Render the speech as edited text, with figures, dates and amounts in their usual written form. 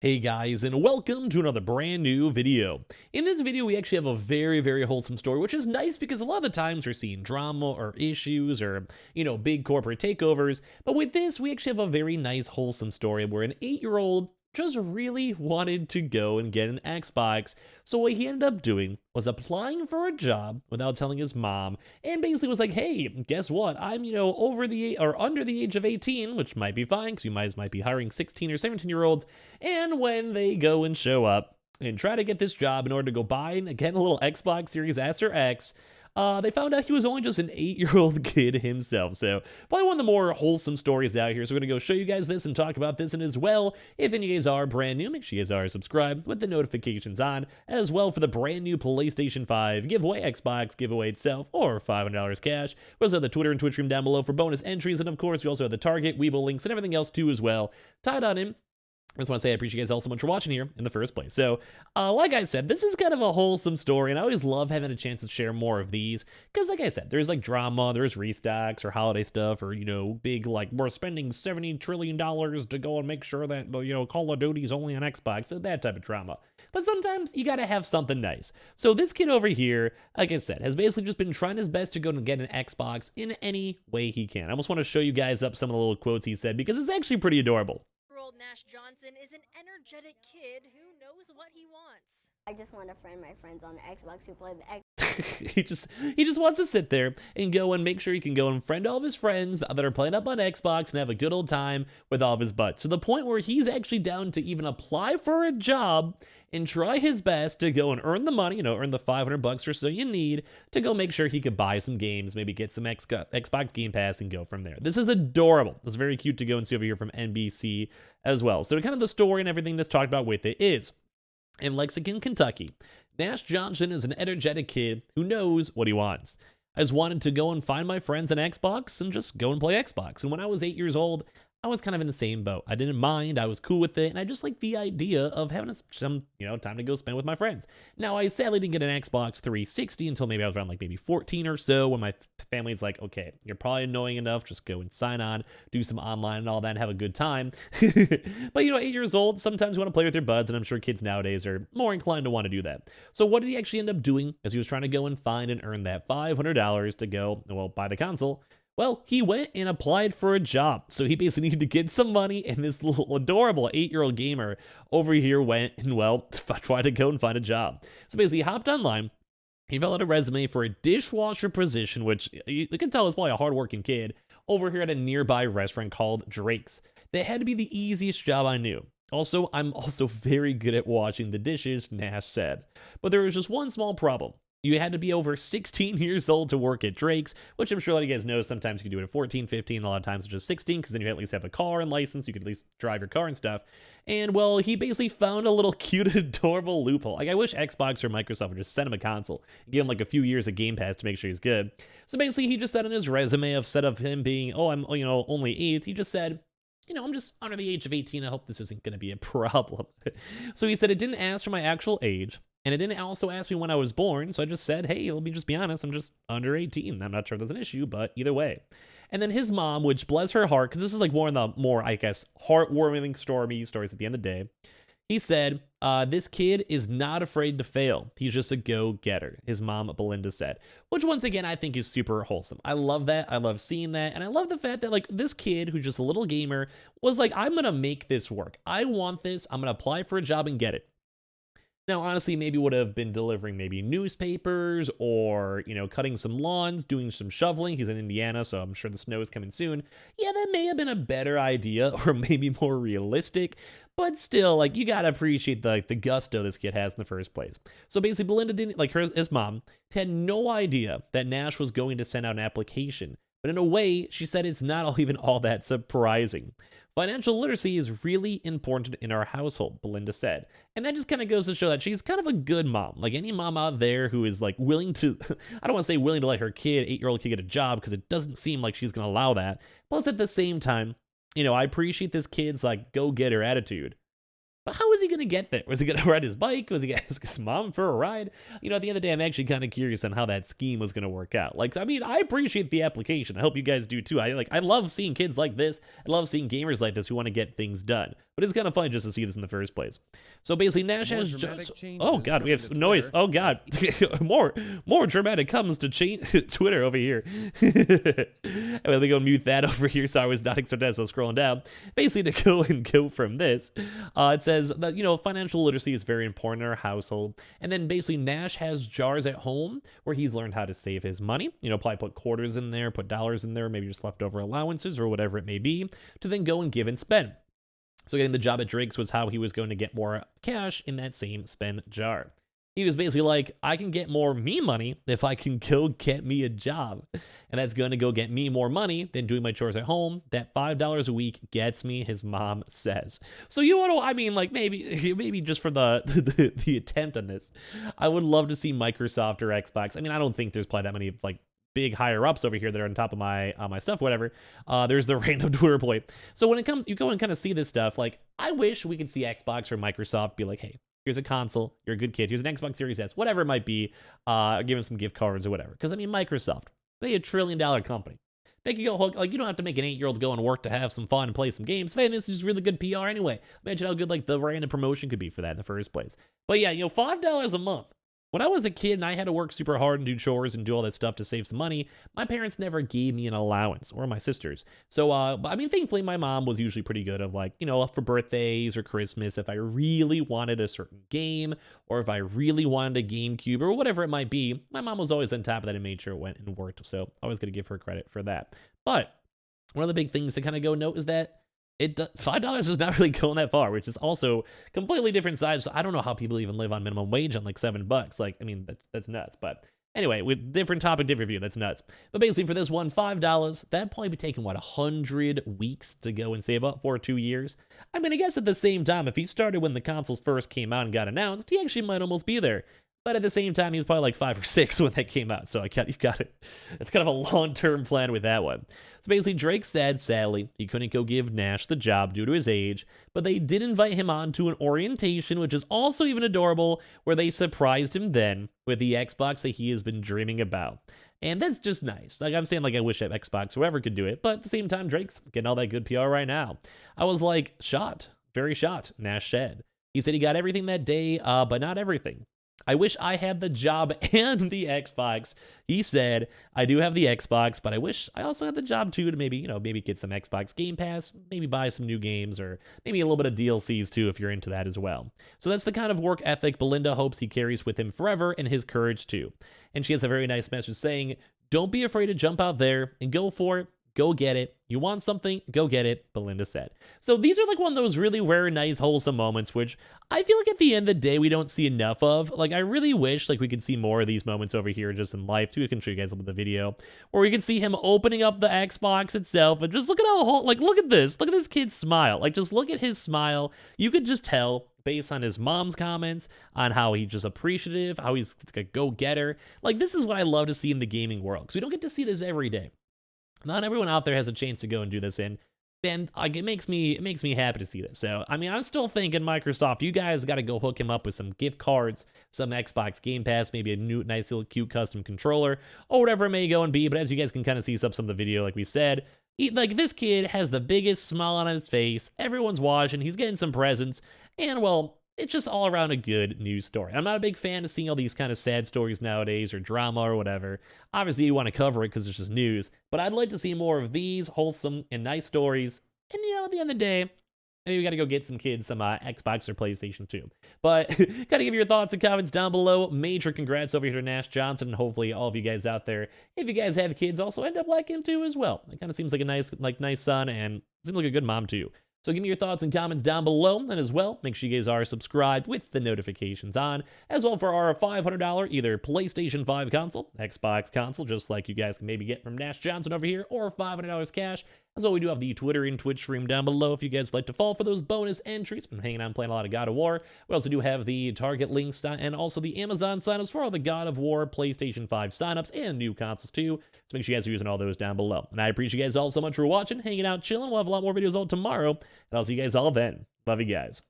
Hey guys, and welcome to another brand new video. In this video, we actually have a very wholesome story, which is nice because a lot of the times we're seeing drama or issues or, big corporate takeovers. But with this, we actually have a very nice wholesome story where an 8-year-old just really wanted to go and get an Xbox. So what he ended up doing was applying for a job without telling his mom, and basically was like, "Hey, guess what? I'm over the or under the age of 18, which might be fine because you might be hiring 16 or 17-year-olds." And when they go and show up and try to get this job in order to go buy and get a little Xbox Series S or X, they found out he was only just an 8-year-old kid himself. So probably one of the more wholesome stories out here. So we're going to go show you guys this and talk about this. And as well, if any of you guys are brand new, make sure you guys are subscribed with the notifications on, as well for the brand new PlayStation 5 giveaway, Xbox giveaway itself, or $500 cash. We also have the Twitter and Twitch stream down below for bonus entries. And of course, we also have the Target, Weeble links, and everything else too as well tied on in. I just want to say I appreciate you guys all so much for watching here in the first place. So, like I said, this is kind of a wholesome story, and I always love having a chance to share more of these, because like I said, there's like drama, there's restocks, or holiday stuff, or, big, like, we're spending $70 trillion to go and make sure that, Call of Duty's only on Xbox, so that type of drama. But sometimes you gotta have something nice. So this kid over here, like I said, has basically just been trying his best to go and get an Xbox in any way he can. I almost want to show you guys up some of the little quotes he said, because it's actually pretty adorable. Nash Johnson is an energetic kid who knows what he wants. I just want to friend my friends on the Xbox who play the Xbox. he just wants to sit there and go and make sure he can go and friend all of his friends that are playing up on Xbox and have a good old time with all of his butts. To the point where he's actually down to even apply for a job and try his best to go and earn the money, earn the $500 or so you need to go make sure he could buy some games, maybe get some Xbox Game Pass and go from there. This is adorable. It's very cute to go and see over here from NBC as well. So kind of the story and everything that's talked about with it is, in Lexington, Kentucky, Nash Johnson is an energetic kid who knows what he wants. I just wanted to go and find my friends an Xbox and just go and play Xbox. And when I was 8 years old, I was kind of in the same boat. I didn't mind. I was cool with it. And I just liked the idea of having some, time to go spend with my friends. Now, I sadly didn't get an Xbox 360 until maybe I was around maybe 14 or so, when my family's like, "Okay, you're probably annoying enough. Just go and sign on, do some online and all that, and have a good time." But, 8 years old, sometimes you want to play with your buds. And I'm sure kids nowadays are more inclined to want to do that. So what did he actually end up doing as he was trying to go and find and earn that $500 to go, buy the console? Well, he went and applied for a job. So he basically needed to get some money, and this little adorable 8-year-old gamer over here went and, tried to go and find a job. So basically, he hopped online. He filled out a resume for a dishwasher position, which you can tell is probably a hardworking kid, over here at a nearby restaurant called Drake's. That had to be the easiest job I knew. Also, I'm also very good at washing the dishes, Nash said. But there was just one small problem. You had to be over 16 years old to work at Drake's, which I'm sure a lot of you guys know. Sometimes you can do it at 14, 15, a lot of times it's just 16, because then you at least have a car and license. You could at least drive your car and stuff. And, he basically found a little cute, adorable loophole. Like, I wish Xbox or Microsoft would just send him a console and give him, a few years of Game Pass to make sure he's good. So basically, he just said on his resume, instead of him being, "Oh, I'm, only 8, he just said, "I'm just under the age of 18. I hope this isn't going to be a problem." So he said, "It didn't ask for my actual age, and it didn't also ask me when I was born, so I just said, hey, let me just be honest, I'm just under 18. I'm not sure if that's an issue, but either way." And then his mom, which bless her heart, because this is one of the more, I guess, heartwarming stories at the end of the day, he said, "This kid is not afraid to fail. He's just a go-getter," his mom, Belinda, said. Which, once again, I think is super wholesome. I love that. I love seeing that. And I love the fact that, this kid, who's just a little gamer, was like, "I'm going to make this work. I want this. I'm going to apply for a job and get it." Now, honestly, maybe would have been delivering maybe newspapers or, cutting some lawns, doing some shoveling. He's in Indiana, so I'm sure the snow is coming soon. Yeah, that may have been a better idea, or maybe more realistic. But still, you gotta appreciate the gusto this kid has in the first place. So basically, Belinda didn't, his mom, had no idea that Nash was going to send out an application. But in a way, she said it's not even all that surprising. "Financial literacy is really important in our household," Belinda said. And that just kind of goes to show that she's kind of a good mom. Like any mom out there who is willing to, I don't want to say willing to let her 8-year-old kid get a job, because it doesn't seem like she's going to allow that. Plus at the same time, I appreciate this kid's go-getter attitude. But how is he going to get there? Was he going to ride his bike? Was he going to ask his mom for a ride? At the end of the day, I'm actually kind of curious on how that scheme was going to work out. I appreciate the application. I hope you guys do too. I love seeing kids like this. I love seeing gamers like this who want to get things done. but it's kind of funny just to see this in the first place. So basically, Nash has just... Oh, God, we have coming to noise. Twitter. Oh, God. more dramatic comes to Twitter over here. Let me go mute that over here, so I was not expecting that, so scrolling down. Basically, to go from this, it says that, you know, financial literacy is very important in our household. And then basically, Nash has jars at home where he's learned how to save his money. You know, probably put quarters in there, put dollars in there, maybe just leftover allowances or whatever it may be, to then go and give and spend. So getting the job at Drake's was how he was going to get more cash in that same spend jar. He was basically like, I can get more me money if I can go get me a job. And that's going to go get me more money than doing my chores at home. That $5 a week gets me, his mom says. So you want to, I mean, like maybe just for the attempt on this, I would love to see Microsoft or Xbox. I mean, I don't think there's probably that many like big higher ups over here that are on top of my stuff, whatever. There's the random Twitter boy. So when it comes, you go and kind of see this stuff. Like, I wish we could see Xbox or Microsoft be like, hey, here's a console, you're a good kid, here's an Xbox Series S, whatever it might be, give him some gift cards or whatever. Because I mean, Microsoft, they a $1 trillion company. They can go hook, like, you don't have to make an 8-year-old go and work to have some fun and play some games. Man, this is just really good PR anyway. Imagine how good like the random promotion could be for that in the first place. But yeah, you know, $5 a month. When I was a kid and I had to work super hard and do chores and do all that stuff to save some money, my parents never gave me an allowance, or my sisters. So, I mean, thankfully, my mom was usually pretty good of like, you know, for birthdays or Christmas, if I really wanted a certain game, or if I really wanted a GameCube, or whatever it might be, my mom was always on top of that and made sure it went and worked. So I was going to give her credit for that. But one of the big things to kind of go note is that $5 is not really going that far, which is also completely different size. So I don't know how people even live on minimum wage on like $7. Like, I mean, that's nuts. But anyway, with different topic, different view, that's nuts. But basically for this one, $5, that'd probably be taking, what, 100 weeks to go and save up for 2 years? I mean, I guess at the same time, if he started when the consoles first came out and got announced, he actually might almost be there. But at the same time, he was probably like 5 or 6 when that came out. So you got it. It's kind of a long-term plan with that one. So basically, Drake said, sadly, he couldn't go give Nash the job due to his age, but they did invite him on to an orientation, which is also even adorable, where they surprised him then with the Xbox that he has been dreaming about. And that's just nice. Like I'm saying, like I wish that Xbox, whoever could do it, but at the same time, Drake's getting all that good PR right now. I was like, shocked, very shocked, Nash said. He said he got everything that day, but not everything. I wish I had the job and the Xbox. He said, I do have the Xbox, but I wish I also had the job too to maybe get some Xbox Game Pass, maybe buy some new games, or maybe a little bit of DLCs too if you're into that as well. So that's the kind of work ethic Belinda hopes he carries with him forever, and his courage too. And she has a very nice message saying, don't be afraid to jump out there and go for it. Go get it. You want something? Go get it, Belinda said. So these are like one of those really rare, nice, wholesome moments, which I feel like at the end of the day, we don't see enough of. Like, I really wish like we could see more of these moments over here just in life, too. I can show you guys up with the video. Or you can see him opening up the Xbox itself and just look at how, like, look at this. Look at this kid's smile. Like, just look at his smile. You could just tell based on his mom's comments, on how he's just appreciative, how he's a go-getter. Like, this is what I love to see in the gaming world, because we don't get to see this every day. Not everyone out there has a chance to go and do this, and like, it makes me happy to see this. So, I mean, I'm still thinking Microsoft, you guys got to go hook him up with some gift cards, some Xbox Game Pass, maybe a new, nice little cute custom controller, or whatever it may go and be. But as you guys can kind of see some of the video, like we said, like, this kid has the biggest smile on his face. Everyone's watching. He's getting some presents, and well, it's just all around a good news story. I'm not a big fan of seeing all these kind of sad stories nowadays, or drama or whatever. Obviously, you want to cover it because it's just news, but I'd like to see more of these wholesome and nice stories. And, you know, at the end of the day, maybe we got to go get some kids some Xbox or PlayStation 2. But got to give your thoughts and comments down below. Major congrats over here to Nash Johnson, and hopefully all of you guys out there, if you guys have kids, also end up like him too as well. It kind of seems like a nice son, and seems like a good mom too. So give me your thoughts and comments down below, and as well, make sure you guys are subscribed with the notifications on, as well for our $500 either PlayStation 5 console, Xbox console, just like you guys can maybe get from Nash Johnson over here, or $500 cash. As well, we do have the Twitter and Twitch stream down below if you guys would like to fall for those bonus entries. Been hanging out and playing a lot of God of War. We also do have the Target links and also the Amazon signups for all the God of War, PlayStation 5 signups, and new consoles too. So make sure you guys are using all those down below. And I appreciate you guys all so much for watching, hanging out, chilling. We'll have a lot more videos all tomorrow, and I'll see you guys all then. Love you guys.